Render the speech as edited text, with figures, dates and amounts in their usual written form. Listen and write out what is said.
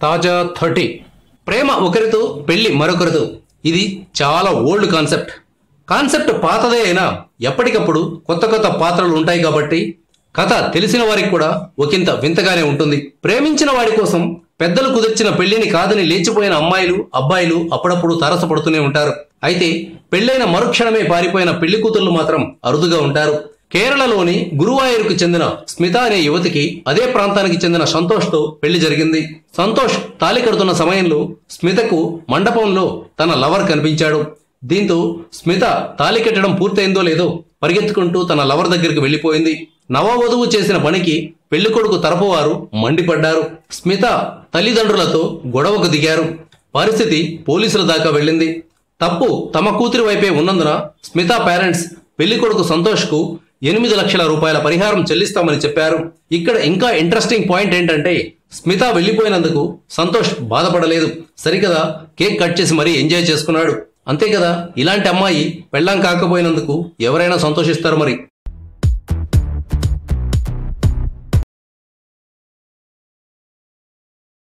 తాజా 30 ప్రేమ ఒకరితో పెళ్లి మరొకరితో. ఇది చాలా ఓల్డ్ కాన్సెప్ట్ పాతదే అయినా ఎప్పటికప్పుడు కొత్త కొత్త పాత్రలు ఉంటాయి కాబట్టి కథ తెలిసిన వారికి కూడా ఒకంత వింతగానే ఉంటుంది. ప్రేమించిన వాడి కోసం పెద్దలు కుదిర్చిన పెళ్లిని కాదని లేచిపోయిన అమ్మాయిలు అబ్బాయిలు అప్పుడప్పుడు తారసపడుతూనే ఉంటారు. అయితే పెళ్లైన మరుక్షణమే పారిపోయిన పెళ్లి కూతుళ్లు మాత్రం అరుదుగా ఉంటారు. కేరళలోని గురువాయూరుకు చెందిన స్మిత అనే యువతికి అదే ప్రాంతానికి చెందిన సంతోష్తో పెళ్లి జరిగింది. సంతోష్ తాళి కడుతున్న సమయంలో స్మితకు మండపంలో తన లవర్ కనిపించాడు. దీంతో స్మిత తాళి కట్టడం పూర్తయిందో లేదో పరిగెత్తుకుంటూ తన లవర్ దగ్గరికి వెళ్లిపోయింది. నవవధువు చేసిన పనికి పెళ్లికొడుకు తరపు వారు మండిపడ్డారు. స్మిత తల్లిదండ్రులతో గొడవకు దిగారు. పరిస్థితి పోలీసుల దాకా వెళ్ళింది. తప్పు తమ కూతురి వైపే ఉన్నందున స్మిత పేరెంట్స్ పెళ్లికొడుకు సంతోష్ కు 8 లక్షల రూపాయల పరిహారం చెల్లిస్తామని చెప్పారు. ఇక్కడ ఇంకా ఇంట్రెస్టింగ్ పాయింట్ ఏంటంటే స్మిత వెళ్లిపోయినందుకు సంతోష్ బాధపడలేదు. సరికదా కేక్ కట్ చేసి మరీ ఎంజాయ్ చేసుకున్నాడు. అంతే కదా, ఇలాంటి అమ్మాయి పెళ్ళాం కాకపోయినందుకు ఎవరైనా సంతోషిస్తారు మరి.